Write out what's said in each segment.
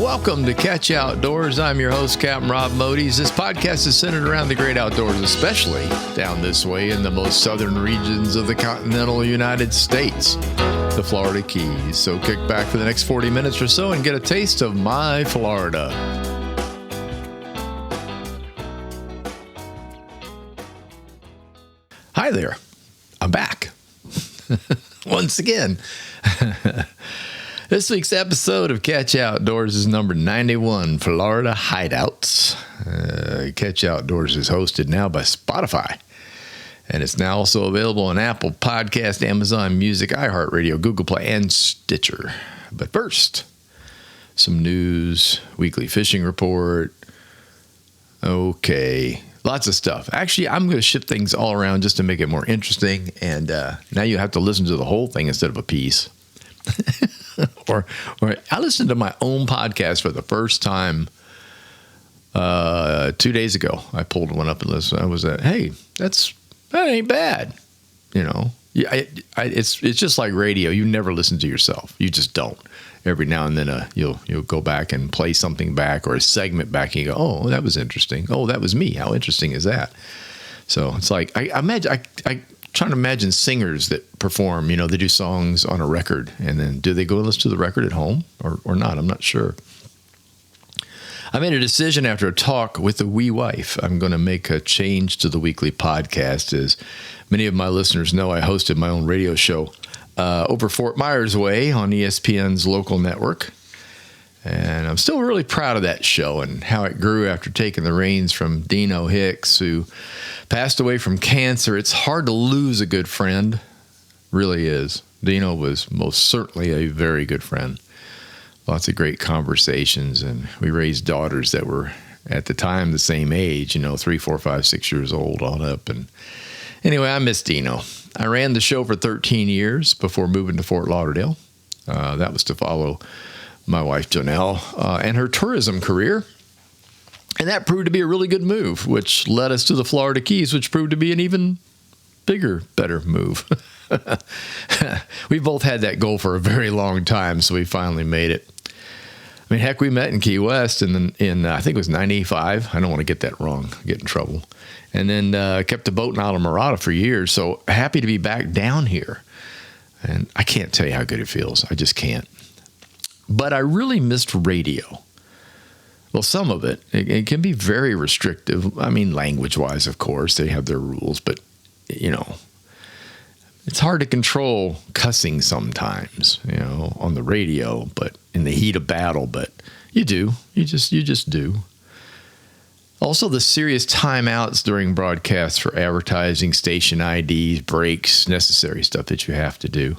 welcome to Catch Outdoors. I'm your host, Captain Rob Modes. This podcast is centered around the great outdoors, especially down this way in the most southern regions of the continental United States, the Florida Keys. So kick back for the next 40 minutes or so and get a taste of my Florida. Hi there. I'm back. Once again. This week's episode of Catch Outdoors is number 91, Florida Hideouts. Catch Outdoors is hosted now by Spotify, and it's now also available on Apple Podcast, Amazon Music, iHeartRadio, Google Play, and Stitcher. But first, some news, weekly fishing report. Okay, lots of stuff. Actually, I'm going to shift things all around just to make it more interesting, and now you have to listen to the whole thing instead of a piece. or I listened to my own podcast for the first time 2 days ago. I pulled one up and listened. I was hey, that ain't bad. You know, it's just like radio. You never listen to yourself. You just don't. Every now and then you'll go back and play something back or a segment back, and you go, oh, that was interesting. Oh, that was me. How interesting is that? So it's like I imagine I trying to imagine singers that perform, they do songs on a record, and then do they go listen to the record at home or not? I'm not sure. I made a decision after a talk with the wee wife. I'm going to make a change to the weekly podcast. As many of my listeners know, I hosted my own radio show over Fort Myers way on ESPN's local network. And I'm still really proud of that show and how it grew after taking the reins from Dino Hicks, who passed away from cancer. It's hard to lose a good friend. Really is. Dino was most certainly a very good friend. Lots of great conversations, and we raised daughters that were at the time the same age, 3, 4, 5, 6 years old on up. And anyway, I miss Dino. I ran the show for 13 years before moving to Fort Lauderdale. That was to follow my wife, Janelle, and her tourism career. And that proved to be a really good move, which led us to the Florida Keys, which proved to be an even bigger, better move. We both had that goal for a very long time, so we finally made it. I mean, heck, we met in Key West in I think it was 95. I don't want to get that wrong, get in trouble. And then kept the boat in Islamorada for years, so happy to be back down here. And I can't tell you how good it feels. I just can't. But I really missed radio. Well, some of it can be very restrictive. I mean, language-wise, of course, they have their rules, but, it's hard to control cussing sometimes, on the radio, but in the heat of battle, but you do. You just do. Also, the serious timeouts during broadcasts for advertising, station IDs, breaks, necessary stuff that you have to do.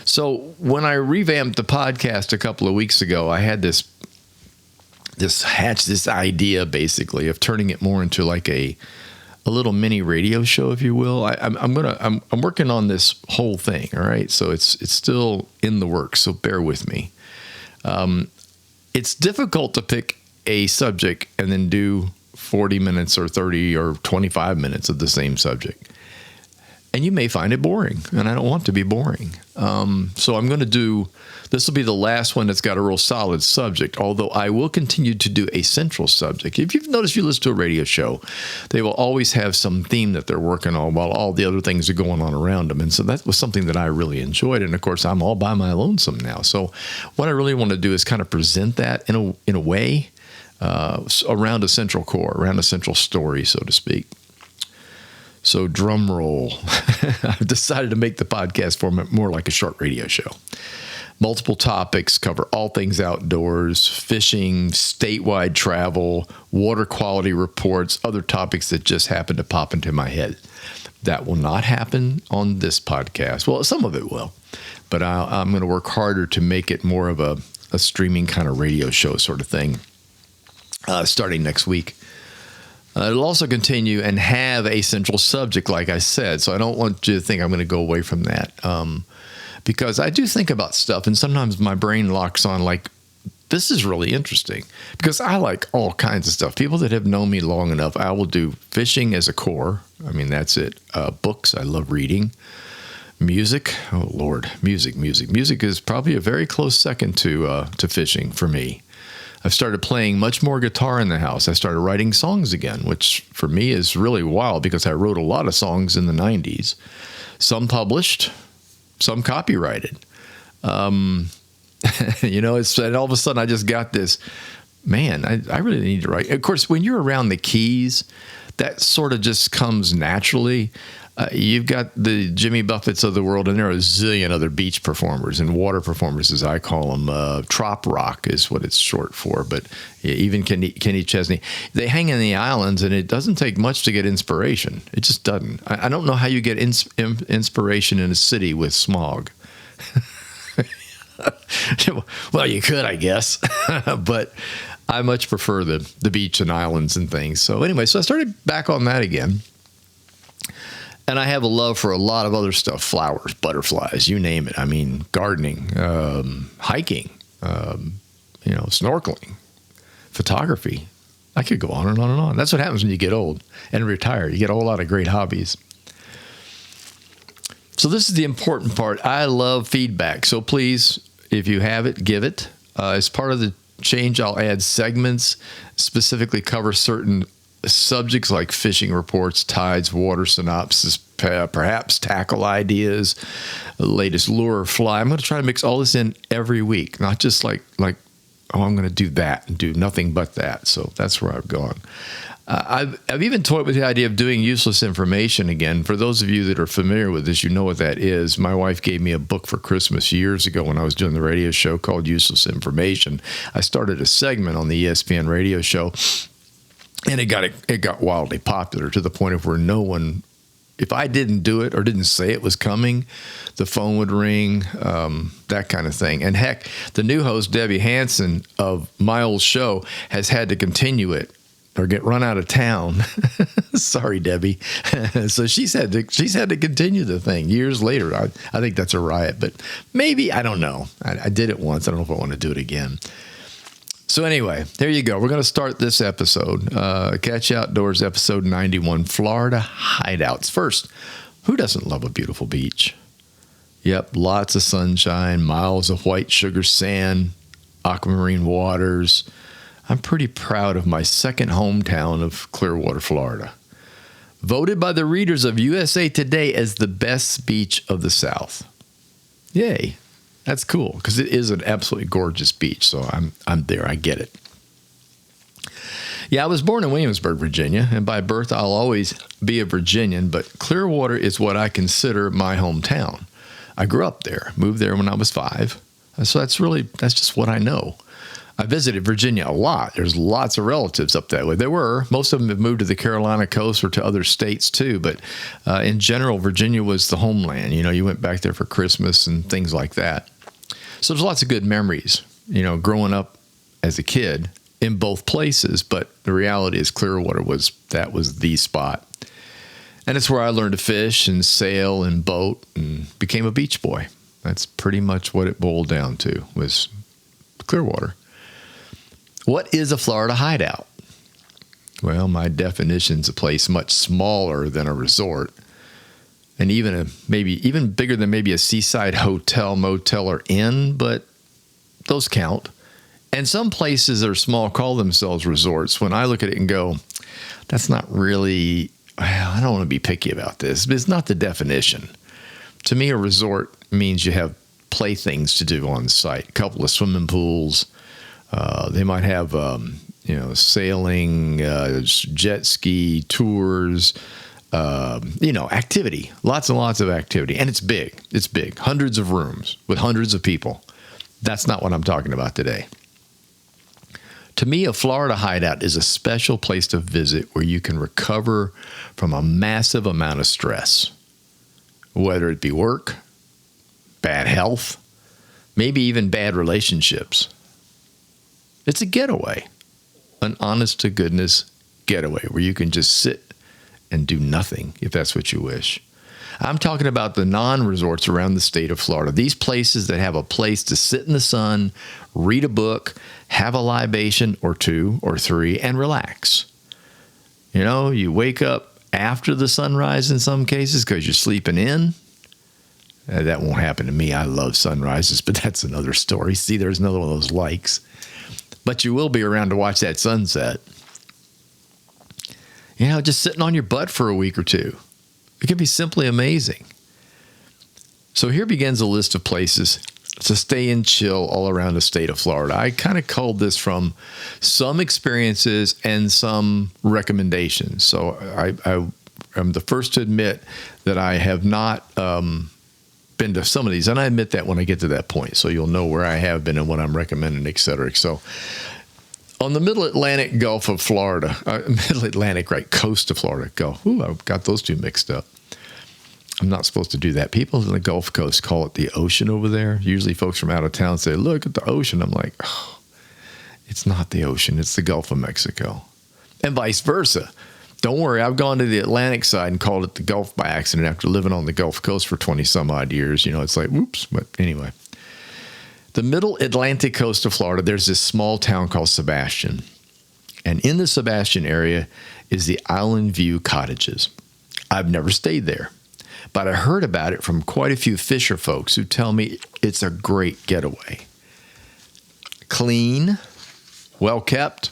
So when I revamped the podcast a couple of weeks ago, I had this idea basically of turning it more into like a little mini radio show, if you will. I'm working on this whole thing. All right. So it's still in the works. So bear with me. It's difficult to pick a subject and then do 40 minutes or 30 or 25 minutes of the same subject. And you may find it boring, and I don't want to be boring. So I'm going to do, this will be the last one that's got a real solid subject, although I will continue to do a central subject. If you've noticed, you listen to a radio show, they will always have some theme that they're working on while all the other things are going on around them. And so that was something that I really enjoyed. And of course, I'm all by my lonesome now. So what I really want to do is kind of present that in a way around a central core, around a central story, so to speak. So drum roll. I've decided to make the podcast format more like a short radio show. Multiple topics, cover all things outdoors, fishing, statewide travel, water quality reports, other topics that just happen to pop into my head. That will not happen on this podcast. Well, some of it will, but I'm going to work harder to make it more of a streaming kind of radio show sort of thing starting next week. It'll also continue and have a central subject, like I said. So I don't want you to think I'm going to go away from that because I do think about stuff, and sometimes my brain locks on like, this is really interesting because I like all kinds of stuff. People that have known me long enough, I will do fishing as a core. I mean, that's it. Books, I love reading. Music, oh Lord, music. Music is probably a very close second to fishing for me. I've started playing much more guitar in the house. I started writing songs again, which for me is really wild because I wrote a lot of songs in the 90s. Some published, some copyrighted. It's and all of a sudden I just got this, man, I really need to write. Of course, when you're around the Keys, that sort of just comes naturally. You've got the Jimmy Buffetts of the world, and there are a zillion other beach performers and water performers, as I call them. Trop rock is what it's short for, but even Kenny Chesney. They hang in the islands, and it doesn't take much to get inspiration. It just doesn't. I don't know how you get inspiration in a city with smog. Well, you could, I guess, but I much prefer the beach and islands and things. So anyway, so I started back on that again. And I have a love for a lot of other stuff, flowers, butterflies, you name it. I mean, gardening, hiking, snorkeling, photography. I could go on and on and on. That's what happens when you get old and retire. You get a whole lot of great hobbies. So this is the important part. I love feedback. So please, if you have it, give it. As part of the change, I'll add segments, specifically cover certain subjects like fishing reports, tides, water synopsis, perhaps tackle ideas, the latest lure or fly. I'm going to try to mix all this in every week, not just like I'm going to do that and do nothing but that. So that's where I've gone. I've even toyed with the idea of doing useless information again. For those of you that are familiar with this, you know what that is. My wife gave me a book for Christmas years ago when I was doing the radio show called Useless Information. I started a segment on the ESPN radio show, and it got wildly popular to the point of where no one, if I didn't do it or didn't say it was coming, the phone would ring, that kind of thing. And heck, the new host, Debbie Hansen of my old show, has had to continue it or get run out of town. Sorry, Debbie. So she's had to continue the thing years later. I think that's a riot, but maybe, I don't know. I did it once. I don't know if I want to do it again. So anyway, there you go. We're going to start this episode, Catch Outdoors, episode 91, Florida Hideouts. First, who doesn't love a beautiful beach? Yep, lots of sunshine, miles of white sugar sand, aquamarine waters. I'm pretty proud of my second hometown of Clearwater, Florida. Voted by the readers of USA Today as the best beach of the South. Yay. That's cool because it is an absolutely gorgeous beach. So I'm there. I get it. Yeah, I was born in Williamsburg, Virginia, and by birth I'll always be a Virginian, but Clearwater is what I consider my hometown. I grew up there, moved there when I was 5. So that's just what I know. I visited Virginia a lot. There's lots of relatives up that way. Most of them have moved to the Carolina coast or to other states too, but in general, Virginia was the homeland. You went back there for Christmas and things like that. So there's lots of good memories, growing up as a kid in both places, but the reality is Clearwater was the spot. And it's where I learned to fish and sail and boat and became a beach boy. That's pretty much what it boiled down to, was Clearwater. What is a Florida hideout? Well, my definition's a place much smaller than a resort, and even bigger than maybe a seaside hotel, motel, or inn, but those count. And some places that are small call themselves resorts. When I look at it and go, that's not really, I don't want to be picky about this, but it's not the definition. To me, a resort means you have playthings to do on site, a couple of swimming pools. They might have, sailing, jet ski tours, activity, lots and lots of activity. And it's big. It's big. Hundreds of rooms with hundreds of people. That's not what I'm talking about today. To me, a Florida hideout is a special place to visit where you can recover from a massive amount of stress, whether it be work, bad health, maybe even bad relationships. It's a getaway, an honest-to-goodness getaway where you can just sit and do nothing if that's what you wish. I'm talking about the non-resorts around the state of Florida. These places that have a place to sit in the sun, read a book, have a libation or 2 or 3, and relax. You wake up after the sunrise in some cases because you're sleeping in. That won't happen to me. I love sunrises, but that's another story. See, there's another one of those likes. But you will be around to watch that sunset. Just sitting on your butt for a week or two. It can be simply amazing. So here begins a list of places to stay and chill all around the state of Florida. I kind of culled this from some experiences and some recommendations. So I'm the first to admit that I have not been to some of these, and I admit that when I get to that point, so you'll know where I have been and what I'm recommending, et cetera. So on the Middle Atlantic Gulf of Florida, Middle Atlantic, right, coast of Florida, Gulf. Ooh, I've got those two mixed up. I'm not supposed to do that. People in the Gulf Coast call it the ocean over there. Usually folks from out of town say, look at the ocean. I'm like, oh, it's not the ocean. It's the Gulf of Mexico. And vice versa. Don't worry. I've gone to the Atlantic side and called it the Gulf by accident after living on the Gulf Coast for 20 some odd years. It's like, whoops. But anyway, the Middle Atlantic coast of Florida, there's this small town called Sebastian. And in the Sebastian area is the Island View Cottages. I've never stayed there, but I heard about it from quite a few fisher folks who tell me it's a great getaway. Clean, well-kept,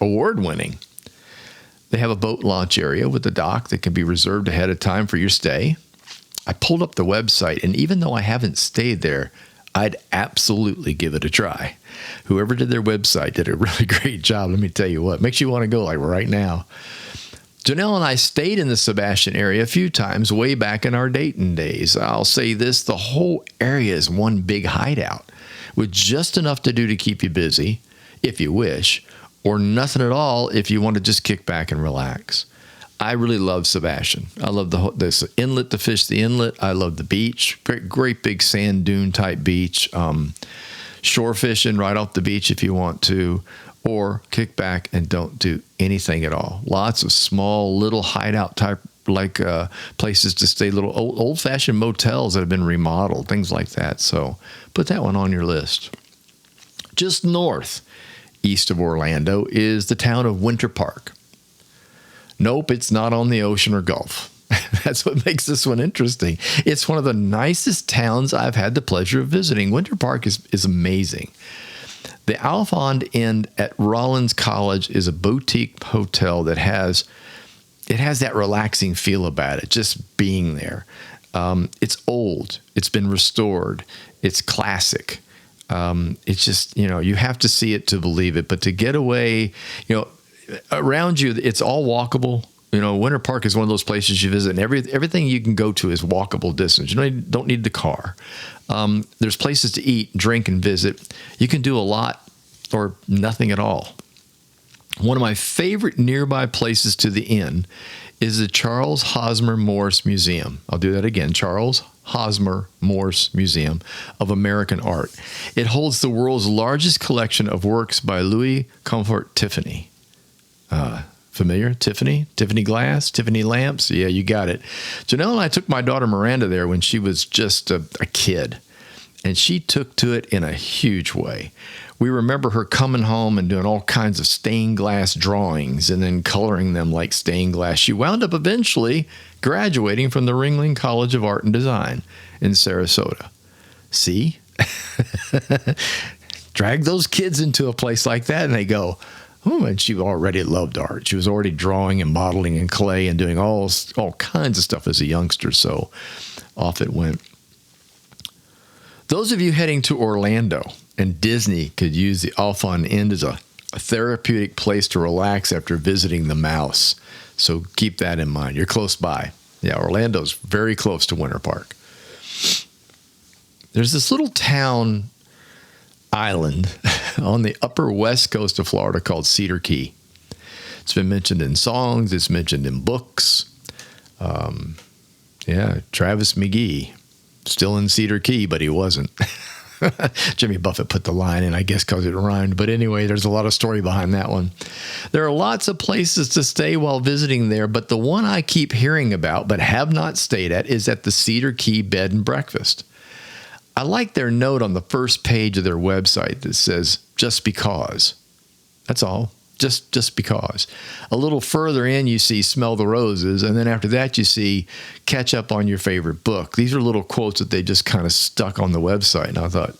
award-winning. They have a boat launch area with a dock that can be reserved ahead of time for your stay. I pulled up the website, and even though I haven't stayed there, I'd absolutely give it a try. Whoever did their website did a really great job. Let me tell you what, makes you want to go like right now. Janelle and I stayed in the Sebastian area a few times way back in our dating days. I'll say this, the whole area is one big hideout with just enough to do to keep you busy, if you wish, or nothing at all if you want to just kick back and relax. I really love Sebastian. I love this inlet to fish the inlet. I love the beach. Great big sand dune type beach. Shore fishing right off the beach if you want to, or kick back and don't do anything at all. Lots of small little hideout type places to stay, little old-fashioned motels that have been remodeled, things like that. So put that one on your list. Just north, east of Orlando, is the town of Winter Park. Nope, it's not on the ocean or Gulf. That's what makes this one interesting. It's one of the nicest towns I've had the pleasure of visiting. Winter Park is amazing. The Alfond Inn at Rollins College is a boutique hotel that has that relaxing feel about it, just being there. It's old. It's been restored. It's classic. It's just, you have to see it to believe it. But to get away, around you, it's all walkable. Winter Park is one of those places you visit, and everything you can go to is walkable distance. You don't need the car. There's places to eat, drink, and visit. You can do a lot or nothing at all. One of my favorite nearby places to the inn is the Charles Hosmer Morse Museum. I'll do that again. Charles Hosmer Morse Museum of American Art. It holds the world's largest collection of works by Louis Comfort Tiffany. Familiar? Tiffany glass, Tiffany lamps. Yeah, you got it. Janelle and I took my daughter Miranda there when she was just a kid, and she took to it in a huge way. We remember her coming home and doing all kinds of stained glass drawings and then coloring them like stained glass. She wound up eventually graduating from the Ringling College of Art and Design in Sarasota. See? Drag those kids into a place like that and they go, oh, and she already loved art. She was already drawing and modeling in clay and doing all kinds of stuff as a youngster, so off it went. Those of you heading to Orlando and Disney could use the Alfond Inn as a therapeutic place to relax after visiting the mouse. So keep that in mind. You're close by. Yeah, Orlando's very close to Winter Park. There's this little town island on the upper west coast of Florida called Cedar Key. It's been mentioned in songs. It's mentioned in books. Travis McGee, still in Cedar Key, but he wasn't. Jimmy Buffett put the line in, I guess, because it rhymed. But anyway, there's a lot of story behind that one. There are lots of places to stay while visiting there, but the one I keep hearing about but have not stayed at is at the Cedar Key Bed and Breakfast. I like their note on the first page of their website that says, just because. That's all. just because. A little further in, you see Smell the Roses. And then after that, you see Catch Up on Your Favorite Book. These are little quotes that they just kind of stuck on the website. And I thought,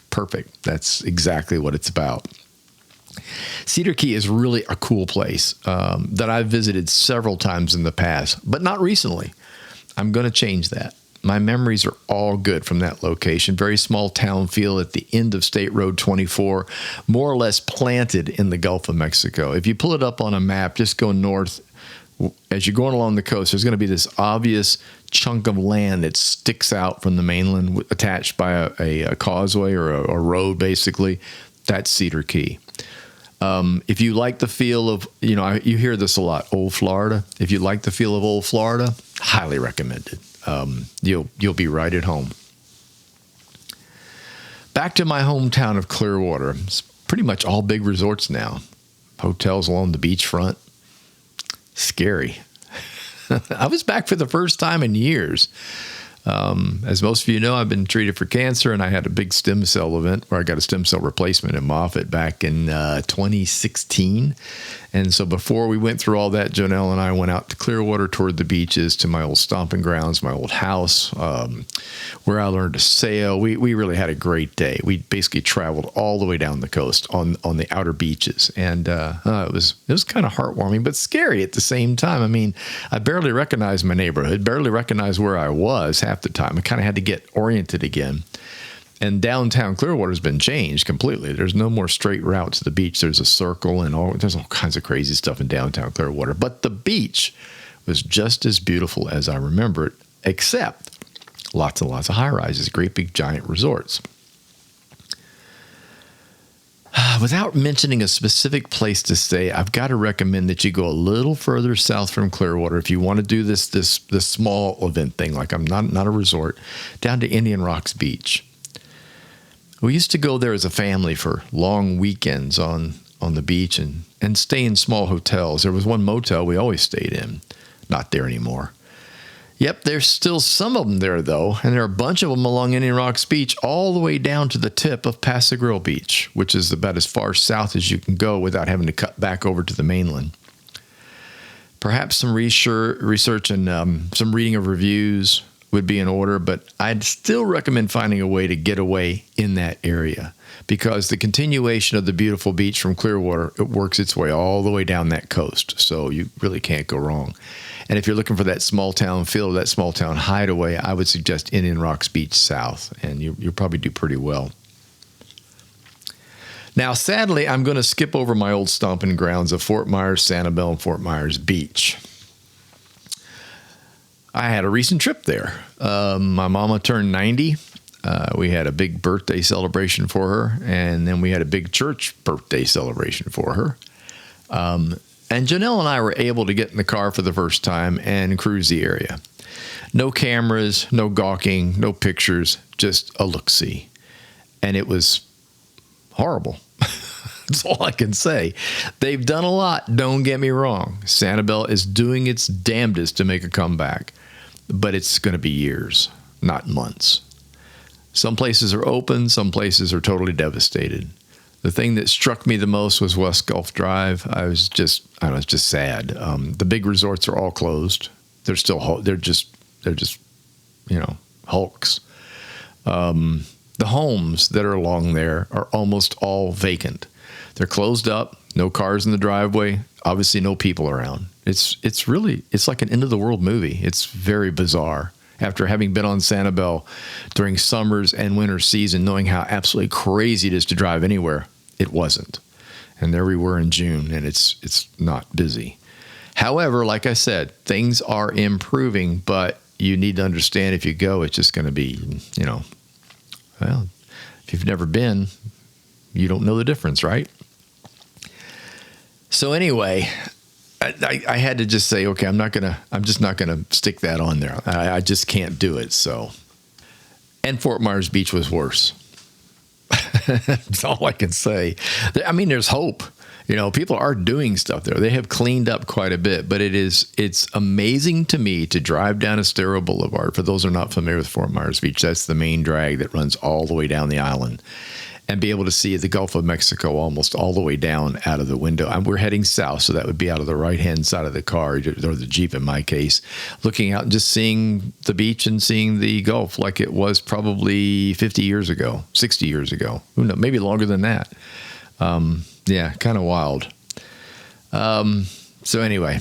perfect. That's exactly what it's about. Cedar Key is really a cool place that I've visited several times in the past, but not recently. I'm going to change that. My memories are all good from that location. Very small town feel at the end of State Road 24, more or less planted in the Gulf of Mexico. If you pull it up on a map, just go north. As you're going along the coast, there's going to be this obvious chunk of land that sticks out from the mainland, attached by a causeway or a road, basically. That's Cedar Key. If you like the feel of, you hear this a lot, Old Florida. If you like the feel of Old Florida, highly recommended. You'll be right at home. Back to my hometown of Clearwater. It's pretty much all big resorts now. Hotels along the beachfront. Scary. I was back for the first time in years. As most of you know, I've been treated for cancer, and I had a big stem cell event where I got a stem cell replacement in Moffat back in 2016. And so before we went through all that, Jonelle and I went out to Clearwater, toured the beaches, to my old stomping grounds, my old house, where I learned to sail. We really had a great day. We basically traveled all the way down the coast on the outer beaches. And it was kind of heartwarming, but scary at the same time. I mean, I barely recognized my neighborhood, barely recognized where I was half the time. I kind of had to get oriented again. And downtown Clearwater has been changed completely. There's no more straight route to the beach. There's a circle and there's all kinds of crazy stuff in downtown Clearwater. But the beach was just as beautiful as I remember it, except lots and lots of high-rises, great big giant resorts. Without mentioning a specific place to stay, I've got to recommend that you go a little further south from Clearwater if you want to do this small event thing, like I'm not a resort, down to Indian Rocks Beach. We used to go there as a family for long weekends on the beach and stay in small hotels. There was one motel we always stayed in. Not there anymore. Yep, there's still some of them there, though, and there are a bunch of them along Indian Rocks Beach all the way down to the tip of Paso Grill Beach, which is about as far south as you can go without having to cut back over to the mainland. Perhaps some research and some reading of reviews would be in order, but I'd still recommend finding a way to get away in that area, because the continuation of the beautiful beach from Clearwater, it works its way all the way down that coast, so you really can't go wrong. And if you're looking for that small town feel, that small town hideaway, I would suggest Indian Rocks Beach South, and you'll probably do pretty well. Now, sadly, I'm going to skip over my old stomping grounds of Fort Myers, Sanibel, and Fort Myers Beach. I had a recent trip there. My mama turned 90. We had a big birthday celebration for her, and then we had a big church birthday celebration for her. And Janelle and I were able to get in the car for the first time and cruise the area. No cameras, no gawking, no pictures, just a look-see. And it was horrible. That's all I can say. They've done a lot, don't get me wrong. Sanibel is doing its damnedest to make a comeback. But it's going to be years, not months. Some places are open, some places are totally devastated. The thing that struck me the most was West Gulf Drive. I was just sad. The big resorts are all closed. They're just hulks. The homes that are along there are almost all vacant. They're closed up, no cars in the driveway, obviously no people around. It's like an end of the world movie. It's very bizarre. After having been on Sanibel during summers and winter season, knowing how absolutely crazy it is to drive anywhere, it wasn't. And there we were in June, and it's not busy. However, like I said, things are improving, but you need to understand if you go, it's just going to be, well, if you've never been, you don't know the difference, right? So anyway, I had to just say, okay, I'm just not gonna stick that on there. I just can't do it. So, and Fort Myers Beach was worse. That's all I can say. I mean, there's hope. People are doing stuff there. They have cleaned up quite a bit, but it's amazing to me to drive down Estero Boulevard. For those who are not familiar with Fort Myers Beach, that's the main drag that runs all the way down the island. and be able to see the Gulf of Mexico almost all the way down out of the window. And we're heading south, so that would be out of the right-hand side of the car, or the Jeep in my case, looking out and just seeing the beach and seeing the Gulf like it was probably 50 years ago, 60 years ago. Who knows? Maybe longer than that. Yeah, kind of wild. So anyway,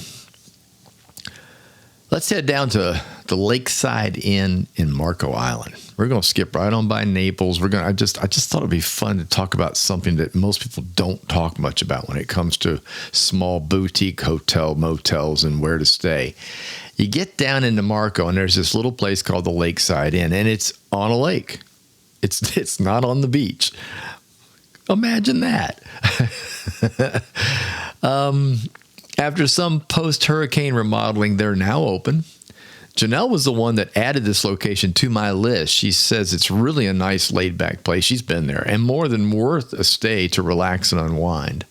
let's head down to the Lakeside Inn in Marco Island. We're going to skip right on by Naples. I just thought it'd be fun to talk about something that most people don't talk much about when it comes to small boutique motels and where to stay. You get down into Marco and there's this little place called the Lakeside Inn, and it's on a lake. It's not on the beach. Imagine that. After some post-hurricane remodeling, they're now open. Janelle was the one that added this location to my list. She says it's really a nice laid-back place. She's been there, and more than worth a stay to relax and unwind.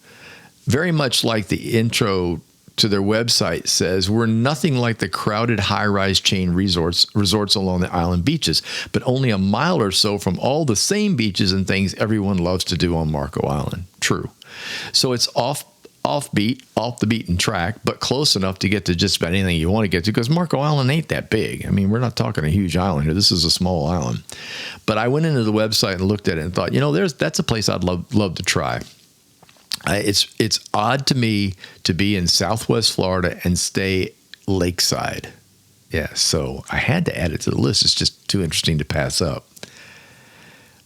Very much like the intro to their website says, we're nothing like the crowded high-rise chain resorts along the island beaches, but only a mile or so from all the same beaches and things everyone loves to do on Marco Island. True. So it's off the beaten track, but close enough to get to just about anything you want to get to, because Marco Island ain't that big. I mean, we're not talking a huge island here. This is a small island. But I went into the website and looked at it and thought, that's a place I'd love to try. It's odd to me to be in Southwest Florida and stay lakeside. Yeah, so I had to add it to the list. It's just too interesting to pass up.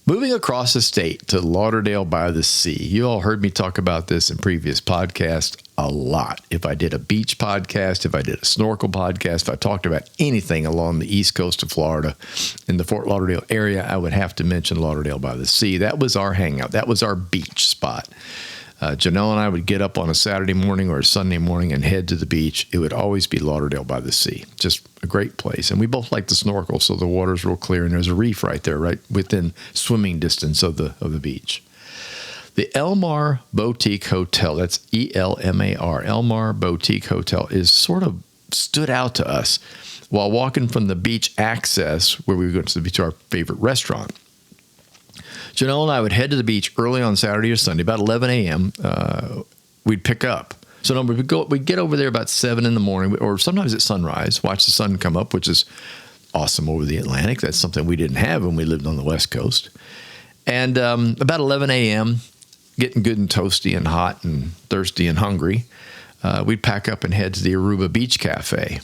Moving across the state to Lauderdale by the Sea. You all heard me talk about this in previous podcasts a lot. If I did a beach podcast, if I did a snorkel podcast, if I talked about anything along the east coast of Florida in the Fort Lauderdale area, I would have to mention Lauderdale by the Sea. That was our hangout. That was our beach spot. Janelle and I would get up on a Saturday morning or a Sunday morning and head to the beach. It would always be Lauderdale by the Sea. Just a great place. And we both like to snorkel, so the water's real clear, and there's a reef right there, right within swimming distance of the beach. The Elmar Boutique Hotel, that's Elmar, Elmar Boutique Hotel, is sort of stood out to us while walking from the beach access, where we were going to our favorite restaurant. Janelle and I would head to the beach early on Saturday or Sunday, about 11 a.m. We'd pick up. So we'd get over there about 7 in the morning, or sometimes at sunrise, watch the sun come up, which is awesome over the Atlantic. That's something we didn't have when we lived on the West Coast. And about 11 a.m., getting good and toasty and hot and thirsty and hungry, we'd pack up and head to the Aruba Beach Cafe.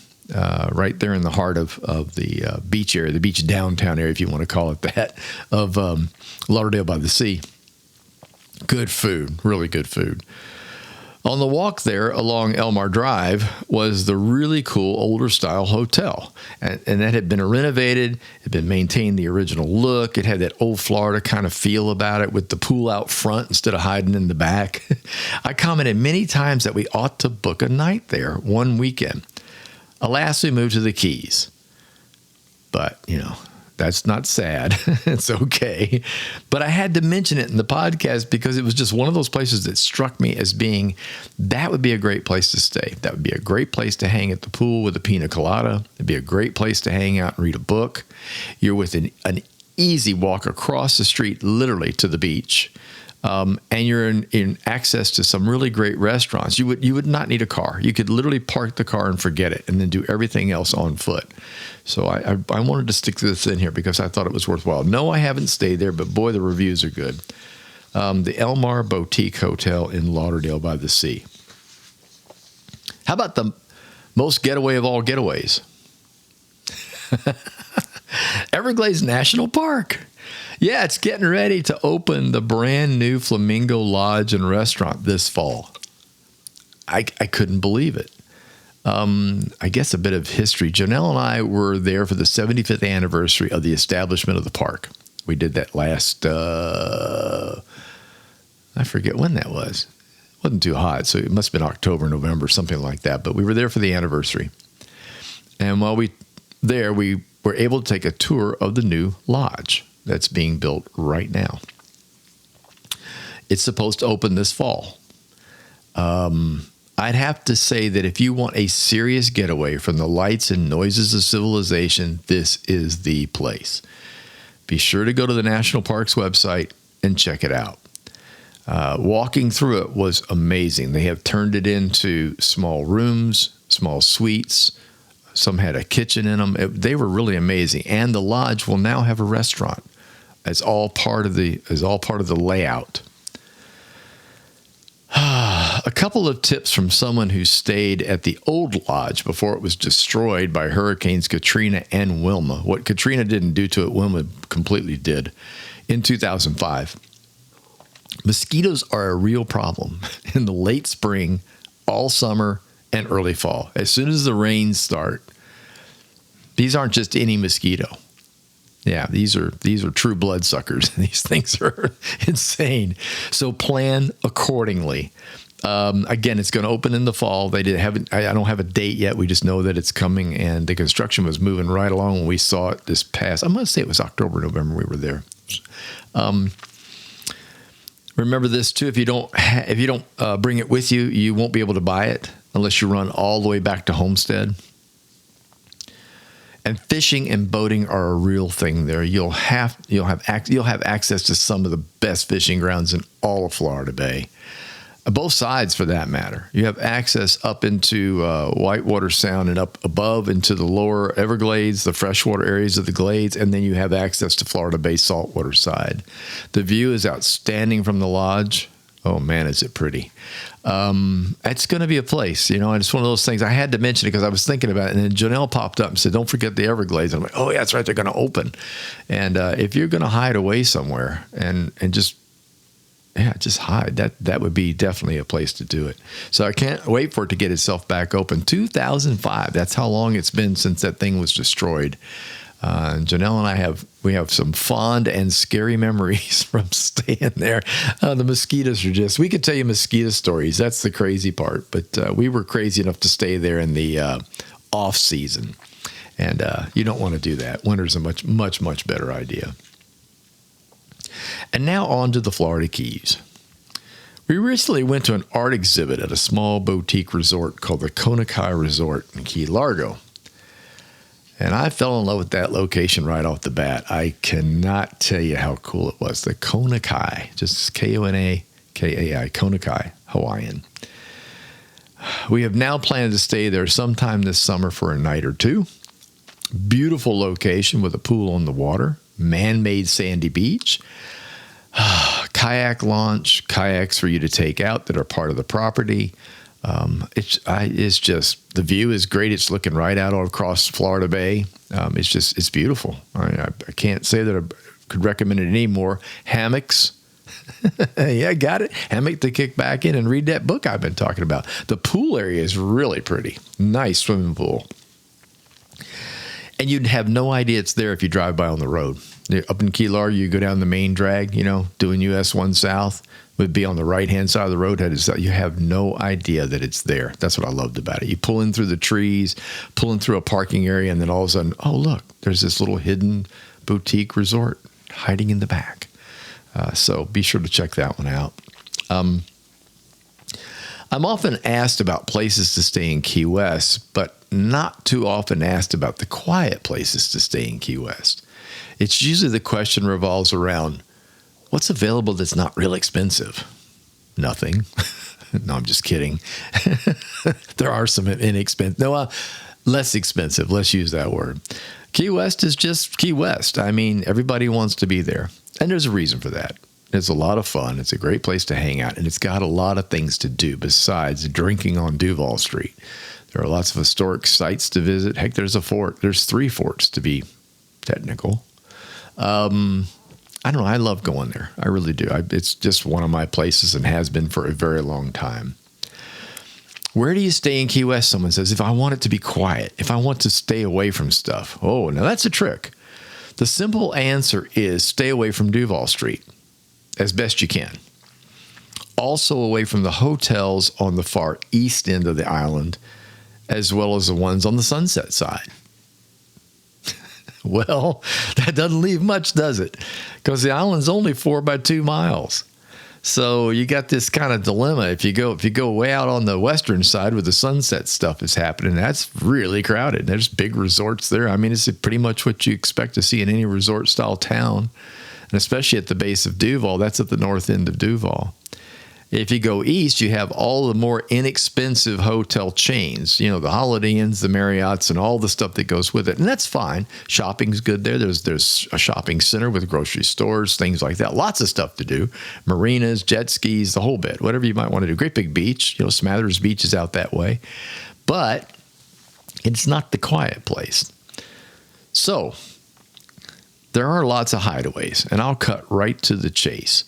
Right there in the heart of the beach area, the beach downtown area, if you want to call it that, of Lauderdale by the Sea. Good food, really good food. On the walk there along Elmar Drive was the really cool older style hotel. And that had been renovated, it had been maintained the original look. It had that old Florida kind of feel about it with the pool out front instead of hiding in the back. I commented many times that we ought to book a night there one weekend. Alas, we moved to the Keys. But, that's not sad. It's okay. But I had to mention it in the podcast because it was just one of those places that struck me as being, that would be a great place to stay. That would be a great place to hang at the pool with a pina colada. It'd be a great place to hang out and read a book. You're within an easy walk across the street, literally to the beach. And you're in access to some really great restaurants. You would not need a car. You could literally park the car and forget it, and then do everything else on foot. So I wanted to stick this in here because I thought it was worthwhile. No, I haven't stayed there, but boy, the reviews are good. The Elmar Boutique Hotel in Lauderdale by the Sea. How about the most getaway of all getaways? Everglades National Park. Yeah, it's getting ready to open the brand new Flamingo Lodge and Restaurant this fall. I couldn't believe it. I guess a bit of history. Janelle and I were there for the 75th anniversary of the establishment of the park. We did that last, I forget when that was. It wasn't too hot, so it must have been October, November, something like that. But we were there for the anniversary. And while we were able to take a tour of the new lodge that's being built right now. It's supposed to open this fall. I'd have to say that if you want a serious getaway from the lights and noises of civilization, this is the place. Be sure to go to the National Parks website and check it out. Walking through it was amazing. They have turned it into small rooms, small suites. Some had a kitchen in them. They were really amazing. And the lodge will now have a restaurant. It's all part of the layout. A couple of tips from someone who stayed at the old lodge before it was destroyed by Hurricanes Katrina and Wilma. What Katrina didn't do to it, Wilma completely did in 2005. Mosquitoes are a real problem in the late spring, all summer, and early fall. As soon as the rains start, these aren't just any mosquito. Yeah, these are true bloodsuckers. These things are insane. So plan accordingly. Again, it's going to open in the fall. I don't have a date yet. We just know that it's coming, and the construction was moving right along when we saw it this past. I'm going to say it was October, November. We were there. Remember this too. If you don't bring it with you, you won't be able to buy it unless you run all the way back to Homestead. And fishing and boating are a real thing there. You'll have access to some of the best fishing grounds in all of Florida Bay. Both sides, for that matter. You have access up into Whitewater Sound and up above into the lower Everglades, the freshwater areas of the Glades, and then you have access to Florida Bay saltwater side. The view is outstanding from the lodge. Oh, man, is it pretty. It's going to be a place, and it's one of those things. I had to mention it because I was thinking about it, and then Janelle popped up and said, don't forget the Everglades. I'm like, oh, yeah, that's right, they're going to open. And if you're going to hide away somewhere and just hide, that would be definitely a place to do it. So I can't wait for it to get itself back open. 2005, that's how long it's been since that thing was destroyed. Janelle and I have some fond and scary memories from staying there. The mosquitoes we could tell you mosquito stories. That's the crazy part. But we were crazy enough to stay there in the off season. And you don't want to do that. Winter's a much, much, much better idea. And now on to the Florida Keys. We recently went to an art exhibit at a small boutique resort called the Konakai Resort in Key Largo. And I fell in love with that location right off the bat. I cannot tell you how cool it was. The Konakai, just Konakai, Konakai, Hawaiian. We have now planned to stay there sometime this summer for a night or two. Beautiful location with a pool on the water, man-made sandy beach, kayak launch, kayaks for you to take out that are part of the property. It's just, the view is great. It's looking right out across Florida Bay. It's beautiful. I can't say that I could recommend it anymore. Hammocks. Yeah, got it. Hammock to kick back in and read that book I've been talking about. The pool area is really pretty. Nice swimming pool. And you'd have no idea it's there if you drive by on the road. Up in Key Largo, you go down the main drag, doing US 1 South. Would be on the right-hand side of the road. You have no idea that it's there. That's what I loved about it. You pull in through the trees, pull in through a parking area, and then all of a sudden, oh, look, there's this little hidden boutique resort hiding in the back. So be sure to check that one out. I'm often asked about places to stay in Key West, but not too often asked about the quiet places to stay in Key West. It's usually the question revolves around, what's available that's not real expensive? Nothing. No, I'm just kidding. There are some less expensive. Let's use that word. Key West is just Key West. I mean, everybody wants to be there. And there's a reason for that. It's a lot of fun. It's a great place to hang out. And it's got a lot of things to do besides drinking on Duval Street. There are lots of historic sites to visit. Heck, there's a fort. There's 3 forts to be technical. I don't know. I love going there. I really do. It's just one of my places and has been for a very long time. Where do you stay in Key West? Someone says, if I want it to be quiet, if I want to stay away from stuff. Oh, now that's a trick. The simple answer is stay away from Duval Street as best you can. Also away from the hotels on the far east end of the island, as well as the ones on the Sunset side. Well, that doesn't leave much, does it? Because the island's only 4 by 2 miles. So you got this kind of dilemma. If you go way out on the western side where the Sunset stuff is happening, that's really crowded. There's big resorts there. I mean, it's pretty much what you expect to see in any resort-style town. And especially at the base of Duval, that's at the north end of Duval. If you go east, you have all the more inexpensive hotel chains, you know, the Holiday Inns, the Marriotts, and all the stuff that goes with it. And that's fine. Shopping's good there. There's a shopping center with grocery stores, things like that. Lots of stuff to do. Marinas, jet skis, the whole bit, whatever you might want to do. Great big beach. You know, Smathers Beach is out that way. But it's not the quiet place. So there are lots of hideaways, and I'll cut right to the chase.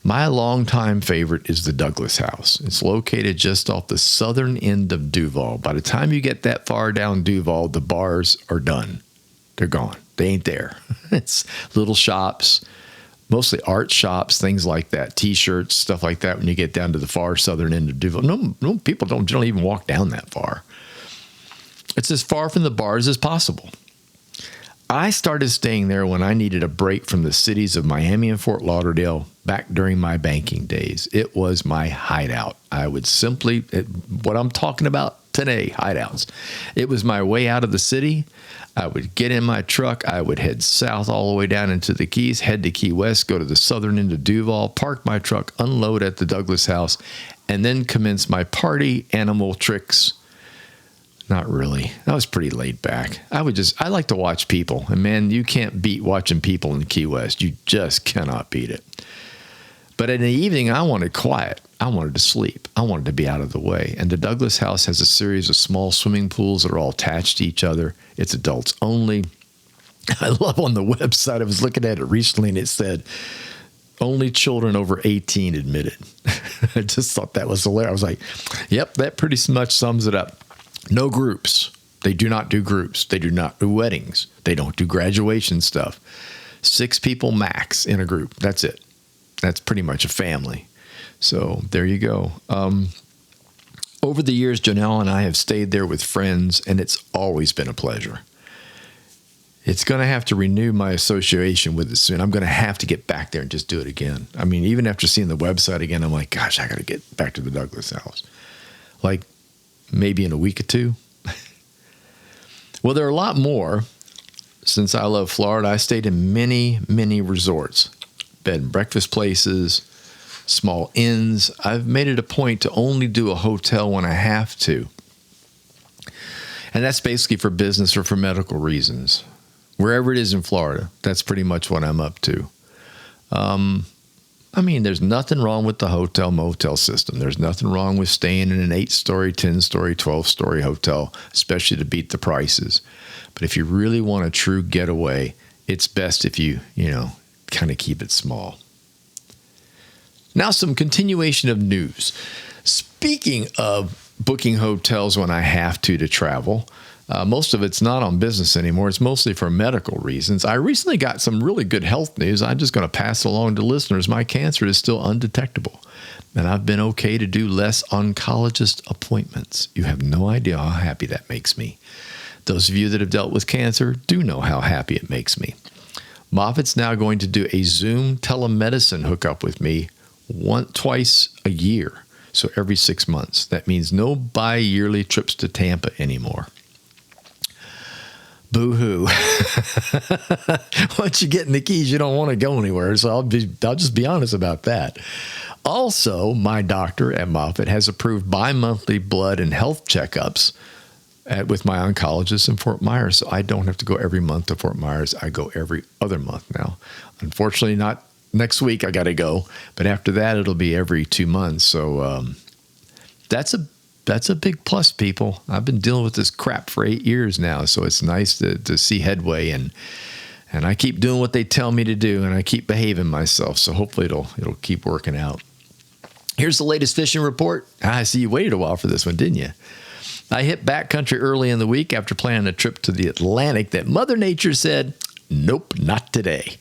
My longtime favorite is the Douglas House. It's located just off the southern end of Duval. By the time you get that far down Duval, the bars are done. They're gone. They ain't there. It's little shops, mostly art shops, things like that, T-shirts, stuff like that when you get down to the far southern end of Duval. No, people don't generally even walk down that far. It's as far from the bars as possible. I started staying there when I needed a break from the cities of Miami and Fort Lauderdale back during my banking days. It was my hideout. I would simply, what I'm talking about today, hideouts. It was my way out of the city. I would get in my truck. I would head south all the way down into the Keys, head to Key West, go to the southern end of Duval, park my truck, unload at the Douglas House, and then commence my party animal tricks. Not really. I was pretty laid back. I like to watch people. And man, you can't beat watching people in Key West. You just cannot beat it. But in the evening, I wanted quiet. I wanted to sleep. I wanted to be out of the way. And the Douglas House has a series of small swimming pools that are all attached to each other. It's adults only. I love on the website, I was looking at it recently, and it said, only children over 18 admitted. I just thought that was hilarious. I was like, yep, that pretty much sums it up. No groups. They do not do groups. They do not do weddings. They don't do graduation stuff. 6 people max in a group. That's it. That's pretty much a family. So there you go. Over the years, Janelle and I have stayed there with friends, and it's always been a pleasure. It's going to have to renew my association with it soon. I'm going to have to get back there and just do it again. I mean, even after seeing the website again, I'm like, gosh, I got to get back to the Douglas House. Like, maybe in a week or 2. Well, there are a lot more. Since I love Florida, I stayed in many, many resorts, bed and breakfast places, small inns. I've made it a point to only do a hotel when I have to. And that's basically for business or for medical reasons. Wherever it is in Florida, that's pretty much what I'm up to. I mean, there's nothing wrong with the hotel motel system. There's nothing wrong with staying in an 8-story, 10-story, 12-story hotel, especially to beat the prices. But if you really want a true getaway, it's best if you kind of keep it small. Now, some continuation of news. Speaking of booking hotels when I have to travel, most of it's not on business anymore. It's mostly for medical reasons. I recently got some really good health news. I'm just going to pass along to listeners. My cancer is still undetectable, and I've been okay to do less oncologist appointments. You have no idea how happy that makes me. Those of you that have dealt with cancer do know how happy it makes me. Moffitt's now going to do a Zoom telemedicine hookup with me twice a year, so every 6 months. That means no bi-yearly trips to Tampa anymore. Boo-hoo. Once you get in the Keys, you don't want to go anywhere. So I'll just be honest about that. Also, my doctor at Moffitt has approved bi-monthly blood and health checkups with my oncologist in Fort Myers. So I don't have to go every month to Fort Myers. I go every other month now. Unfortunately, not next week. I got to go. But after that, it'll be every 2 months. So that's a big plus, people. I've been dealing with this crap for 8 years now, so it's nice to see headway, and I keep doing what they tell me to do, and I keep behaving myself, so hopefully it'll keep working out. Here's the latest fishing report. I see you waited a while for this one, didn't you? I hit backcountry early in the week after planning a trip to the Atlantic that Mother Nature said, nope, not today.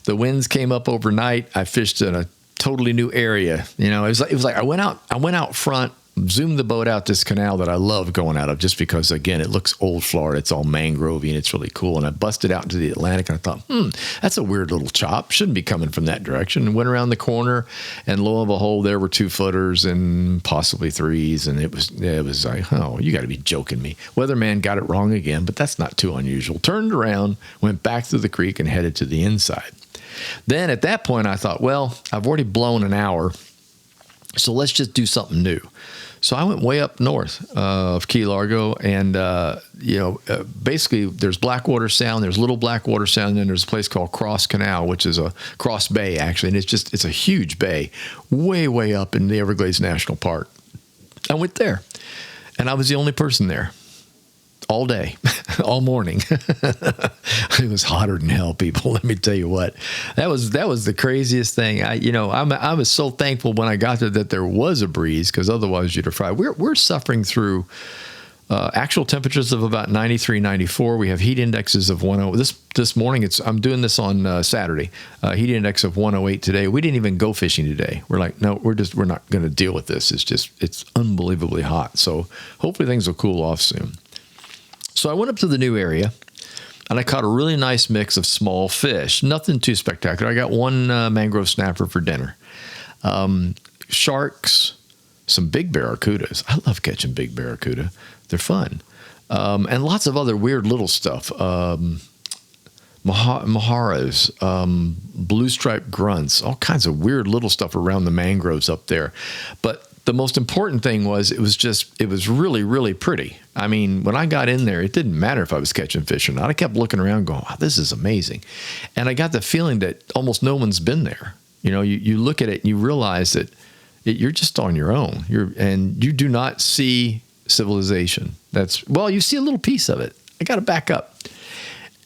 The winds came up overnight. I fished in a totally new area. You know, it was like I went out front, zoomed the boat out this canal that I love going out of just because, again, it looks old Florida. It's all mangrovey and it's really cool. And I busted out into the Atlantic and I thought, that's a weird little chop. Shouldn't be coming from that direction. And went around the corner and lo and behold, there were 2-footers and possibly 3s. And it was like, oh, you got to be joking me. Weatherman got it wrong again, but that's not too unusual. Turned around, went back through the creek and headed to the inside. Then at that point, I thought, well, I've already blown an hour, so let's just do something new. So I went way up north of Key Largo, and basically there's Blackwater Sound, there's Little Blackwater Sound, and then there's a place called Cross Canal, which is a Cross Bay actually, and it's a huge bay, way up in the Everglades National Park. I went there, and I was the only person there all day, all morning. It was hotter than hell, people. Let me tell you what. That was the craziest thing. I was so thankful when I got there that there was a breeze, because otherwise you'd have fried. We're suffering through actual temperatures of about 93, 94. We have heat indexes of 108. This morning, I'm doing this on Saturday. Heat index of 108 today. We didn't even go fishing today. We're like, no, we're not going to deal with this. It's unbelievably hot. So hopefully things will cool off soon. So I went up to the new area, and I caught a really nice mix of small fish. Nothing too spectacular. I got one mangrove snapper for dinner. Sharks, some big barracudas. I love catching big barracuda. They're fun. And lots of other weird little stuff. Maharas, blue striped grunts, all kinds of weird little stuff around the mangroves up there. But the most important thing was it was really, really pretty. I mean, when I got in there, it didn't matter if I was catching fish or not. I kept looking around going, wow, this is amazing. And I got the feeling that almost no one's been there. You look at it and you realize that you're just on your own. And you do not see civilization. You see a little piece of it. I got to back up.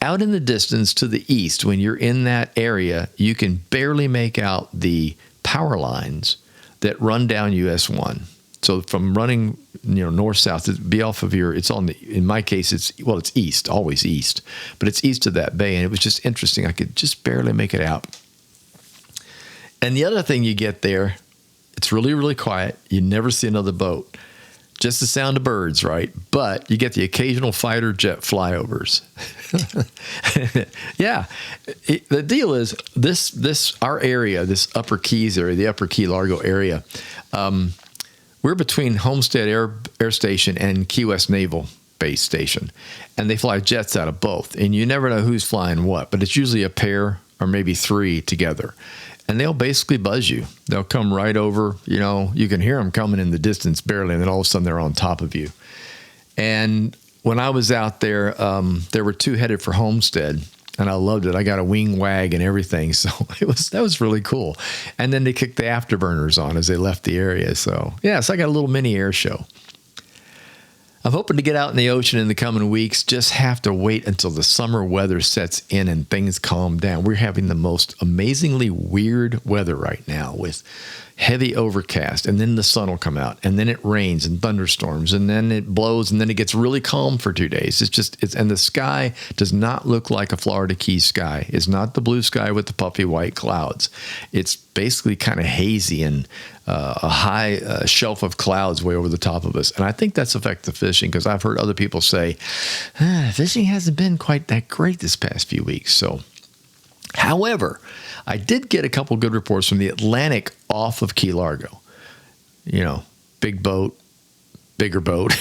Out in the distance to the east, when you're in that area, you can barely make out the power lines that run down US 1. So from running, north-south, it'd be off of in my case, it's east, always east, but it's east of that bay. And it was just interesting. I could just barely make it out. And the other thing you get there, it's really, really quiet. You never see another boat. Just the sound of birds, right? But you get the occasional fighter jet flyovers. Yeah. The deal is our area, this Upper Keys area, the Upper Key Largo area, we're between Homestead Air Station and Key West Naval Base Station. And they fly jets out of both. And you never know who's flying what, but it's usually a pair or maybe three together. And they'll basically buzz you. They'll come right over, you can hear them coming in the distance barely, and then all of a sudden they're on top of you. And when I was out there, there were two headed for Homestead, and I loved it. I got a wing wag and everything, so that was really cool. And then they kicked the afterburners on as they left the area. So I got a little mini air show. I'm hoping to get out in the ocean in the coming weeks. Just have to wait until the summer weather sets in and things calm down. We're having the most amazingly weird weather right now with heavy overcast, and then the sun will come out, and then it rains and thunderstorms, and then it blows, and then it gets really calm for 2 days. And the sky does not look like a Florida Keys sky. It's not the blue sky with the puffy white clouds. It's basically kind of hazy and a high shelf of clouds way over the top of us. And I think that's affected the fishing, because I've heard other people say, fishing hasn't been quite that great this past few weeks. So, however, I did get a couple good reports from the Atlantic off of Key Largo. Big boat, bigger boat.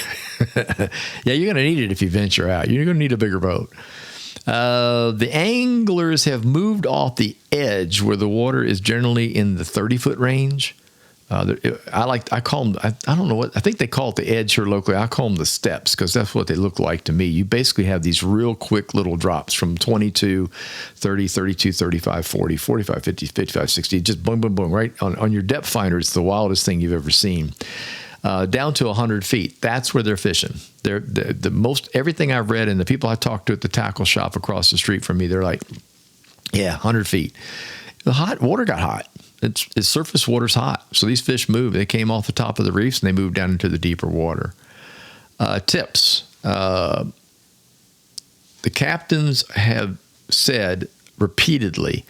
Yeah, you're going to need it if you venture out. You're going to need a bigger boat. The anglers have moved off the edge where the water is generally in the 30-foot range. I call them, I don't know what, I think they call it the edge here locally. I call them the steps, because that's what they look like to me. You basically have these real quick little drops from 22, 30, 32, 35, 40, 45, 50, 55, 60, just boom, boom, boom, right? On your depth finder, it's the wildest thing you've ever seen. Down to 100 feet. That's where they're fishing. They're the most, everything I've read, and the people I talked to at the tackle shop across the street from me, they're like, yeah, 100 feet. The hot water got hot. It's surface water's hot. So these fish move. They came off the top of the reefs and they moved down into the deeper water. Tips. The captains have said repeatedly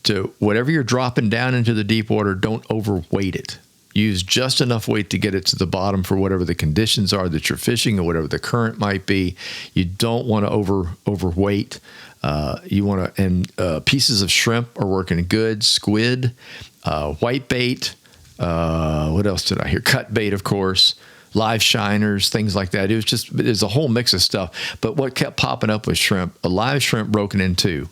to whatever you're dropping down into the deep water, don't overweight it. Use just enough weight to get it to the bottom for whatever the conditions are that you're fishing or whatever the current might be. You don't want to overweight. You want to, and pieces of shrimp are working good. Squid, white bait. What else did I hear? Cut bait, of course. Live shiners, things like that. It was a whole mix of stuff. But what kept popping up was shrimp. A live shrimp broken in two.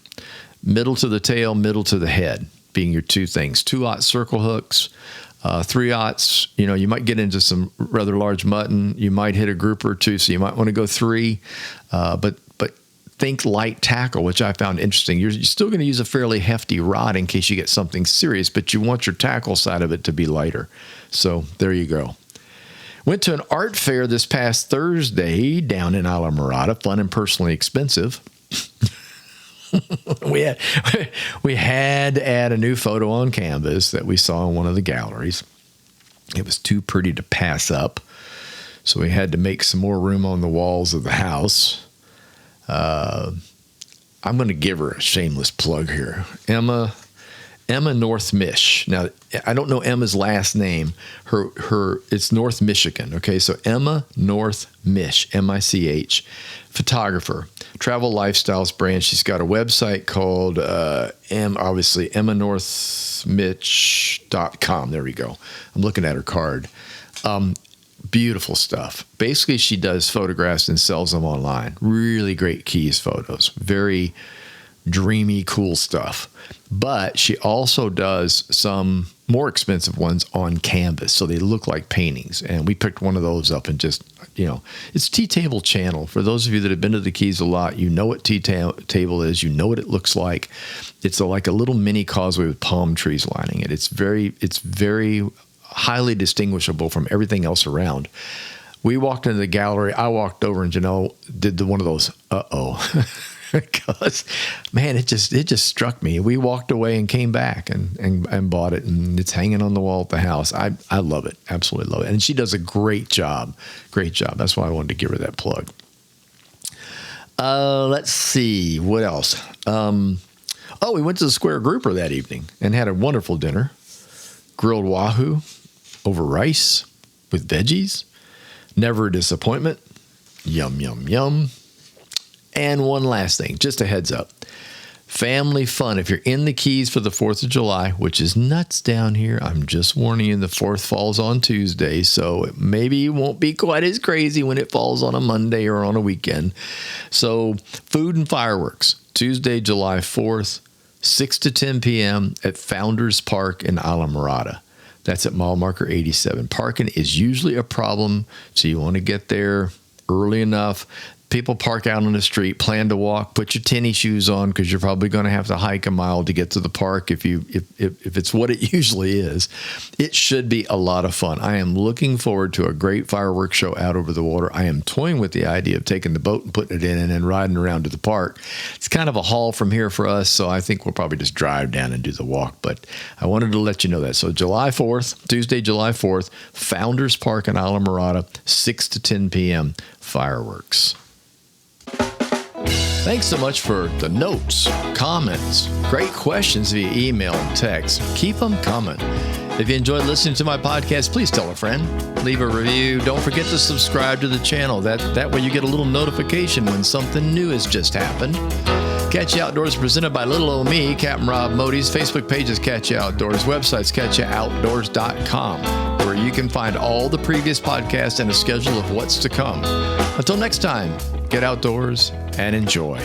middle to the tail, middle to the head being your two things. 2/0 circle hooks, 3/0. You might get into some rather large mutton. You might hit a grouper or two, so you might want to go 3. But think light tackle, which I found interesting. You're still going to use a fairly hefty rod in case you get something serious, but you want your tackle side of it to be lighter. So there you go. Went to an art fair this past Thursday down in Islamorada. Fun and personally expensive. We had to add a new photo on canvas that we saw in one of the galleries. It was too pretty to pass up, so we had to make some more room on the walls of the house. I'm going to give her a shameless plug here. Emma North Mish. Now, I don't know Emma's last name. It's North Michigan. Okay, so Emma North Mish, M-I-C-H, photographer, travel lifestyles brand. She's got a website called emmanorthmitch.com. There we go. I'm looking at her card. Beautiful stuff. Basically, she does photographs and sells them online. Really great keys photos. Very dreamy, cool stuff. But she also does some more expensive ones on canvas, so they look like paintings. And we picked one of those up and just, it's Tea Table Channel. For those of you that have been to the Keys a lot, you know what Tea Table is. You know what it looks like. It's like a little mini causeway with palm trees lining it. It's very highly distinguishable from everything else around. We walked into the gallery. I walked over and Janelle did one of those, because, man, it just struck me. We walked away and came back and bought it, and it's hanging on the wall at the house. I love it. Absolutely love it. And she does a great job. Great job. That's why I wanted to give her that plug. Let's see. What else? We went to the Square Grouper that evening and had a wonderful dinner. Grilled wahoo over rice with veggies. Never a disappointment. Yum, yum, yum. And one last thing, just a heads up. Family fun. If you're in the Keys for the 4th of July, which is nuts down here, I'm just warning you, the 4th falls on Tuesday, so maybe it won't be quite as crazy when it falls on a Monday or on a weekend. So food and fireworks, Tuesday, July 4th, 6 to 10 p.m. at Founders Park in Islamorada. That's at mile marker 87. Parking is usually a problem, so you want to get there early enough. People park out on the street, plan to walk, put your tennis shoes on because you're probably going to have to hike a mile to get to the park if it's what it usually is. It should be a lot of fun. I am looking forward to a great fireworks show out over the water. I am toying with the idea of taking the boat and putting it in and then riding around to the park. It's kind of a haul from here for us, so I think we'll probably just drive down and do the walk. But I wanted to let you know that. So July 4th, Tuesday, July 4th, Founders Park in Islamorada, 6 to 10 p.m., fireworks. Thanks so much for the notes, comments, great questions via email and text. Keep them coming. If you enjoyed listening to my podcast, please tell a friend. Leave a review. Don't forget to subscribe to the channel. That way you get a little notification when something new has just happened. Catch You Outdoors presented by Little Old Me, Captain Rob Mody's. Facebook page is Catch You Outdoors. Website's catchyoutdoors.com, where you can find all the previous podcasts and a schedule of what's to come. Until next time, get outdoors and enjoy.